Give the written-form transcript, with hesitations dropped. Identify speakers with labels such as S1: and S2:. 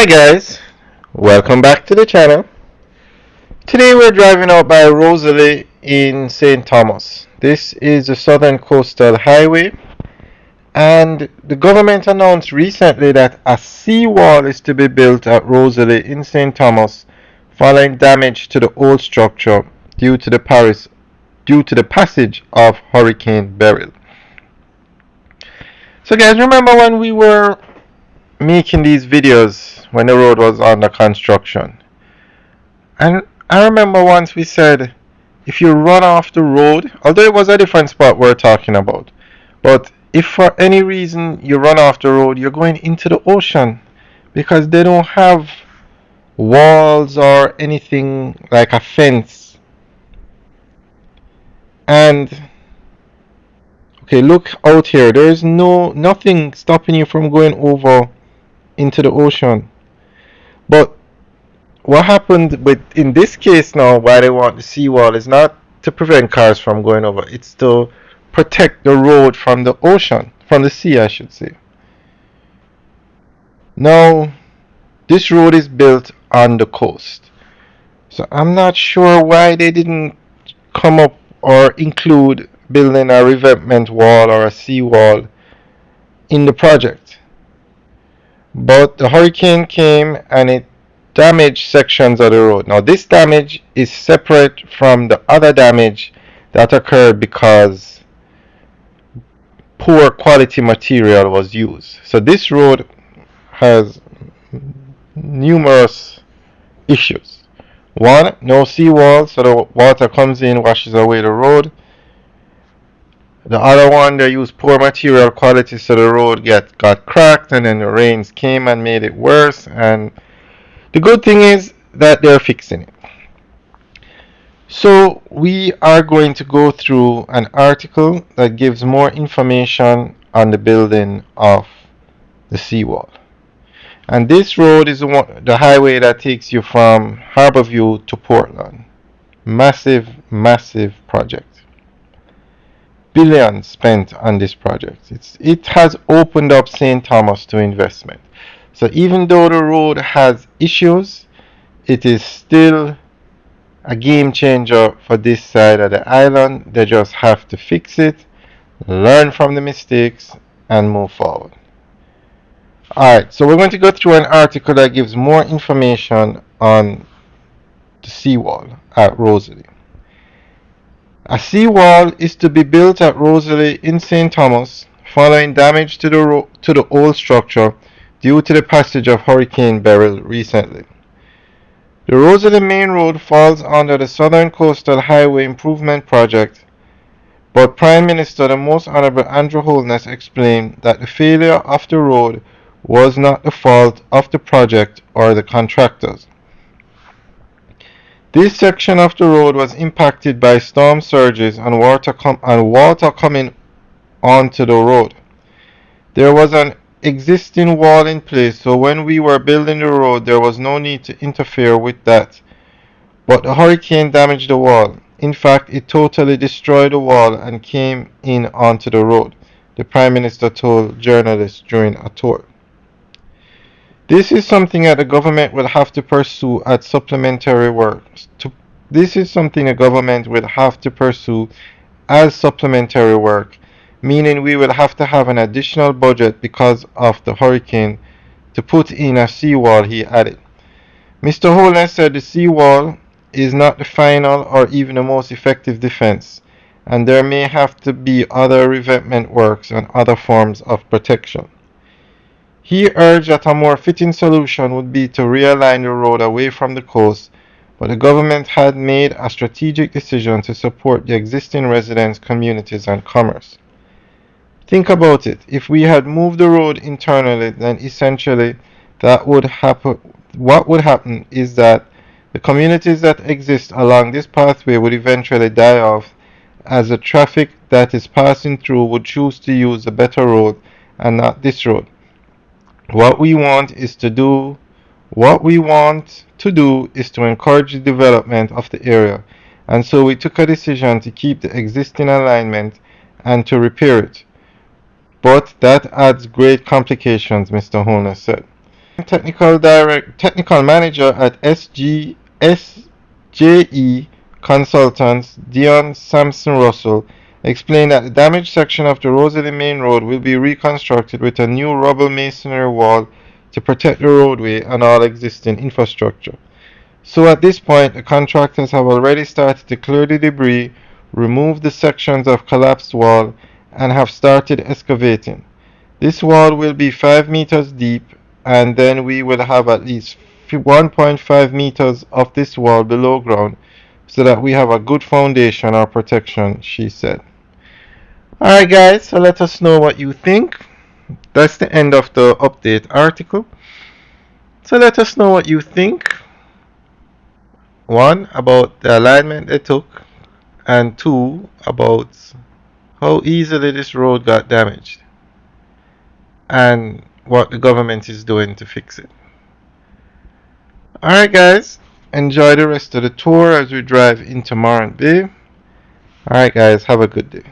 S1: Hi guys, welcome back to the channel. Today we're driving out by Roselle in St. Thomas. This is the Southern Coastal Highway, and the government announced recently that a seawall is to be built at Roselle in St. Thomas following damage to the old structure due to the passage of Hurricane Beryl. So guys, remember when we were making these videos when the road was under construction? And I remember once we said, if you run off the road, although it was a different spot we're talking about, but if for any reason you run off the road, you're going into the ocean because they don't have walls or anything like a fence. And okay, look out here. There's nothing stopping you from going over into the ocean. But what happened with in this case now, why they want the seawall is not to prevent cars from going over, it's to protect the road from the ocean, from the sea I should say. Now this road is built on the coast, so I'm not sure why they didn't come up or include building a revetment wall or a seawall in the project. But the hurricane came and it damaged sections of the road. Now this damage is separate from the other damage that occurred because poor quality material was used. So this road has numerous issues. One, no seawall, so the water comes in, washes away the road. The other one, they used poor material quality, so the road got cracked, and then the rains came and made it worse. And the good thing is that they're fixing it. So we are going to go through an article that gives more information on the building of the seawall. And this road is the highway that takes you from Harborview to Portland. Massive, massive project. Billions spent on this project. It has opened up St. Thomas to investment. So even though the road has issues, it is still a game changer for this side of the island. They just have to fix it, learn from the mistakes, and move forward. Alright, so we're going to go through an article that gives more information on the seawall at Roselle. A seawall is to be built at Roselle in St. Thomas following damage to the old structure due to the passage of Hurricane Beryl recently. The Roselle Main Road falls under the Southern Coastal Highway Improvement Project, but Prime Minister the Most Honorable Andrew Holness explained that the failure of the road was not the fault of the project or the contractors. This section of the road was impacted by storm surges and water coming onto the road. There was an existing wall in place, so when we were building the road there was no need to interfere with that. But the hurricane damaged the wall. In fact, it totally destroyed the wall and came in onto the road, the Prime Minister told journalists during a tour. This is something that the government will have to pursue as supplementary work. Meaning we will have to have an additional budget because of the hurricane to put in a seawall, he added. Mr. Holness said the seawall is not the final or even the most effective defense, and there may have to be other revetment works and other forms of protection. He urged that a more fitting solution would be to realign the road away from the coast, but the government had made a strategic decision to support the existing residents, communities, and commerce. Think about it. If we had moved the road internally, then essentially what would happen is that the communities that exist along this pathway would eventually die off, as the traffic that is passing through would choose to use the better road and not this road. What we want to do is to encourage the development of the area, and so we took a decision to keep the existing alignment and to repair it. But that adds great complications, Mr. Holness said. Technical manager at SJE Consultants, Dion Sampson Russell, explained that the damaged section of the Roselle Main Road will be reconstructed with a new rubble masonry wall to protect the roadway and all existing infrastructure. So at this point, the contractors have already started to clear the debris, remove the sections of collapsed wall, and have started excavating. This wall will be 5 meters deep, and then we will have at least 1.5 meters of this wall below ground so that we have a good foundation or protection, she said. Alright, guys, so let us know what you think. That's the end of the update article. So let us know what you think. One, about the alignment they took, and two, about how easily this road got damaged and what the government is doing to fix it. Alright, guys, enjoy the rest of the tour as we drive into Morant Bay. Alright, guys, have a good day.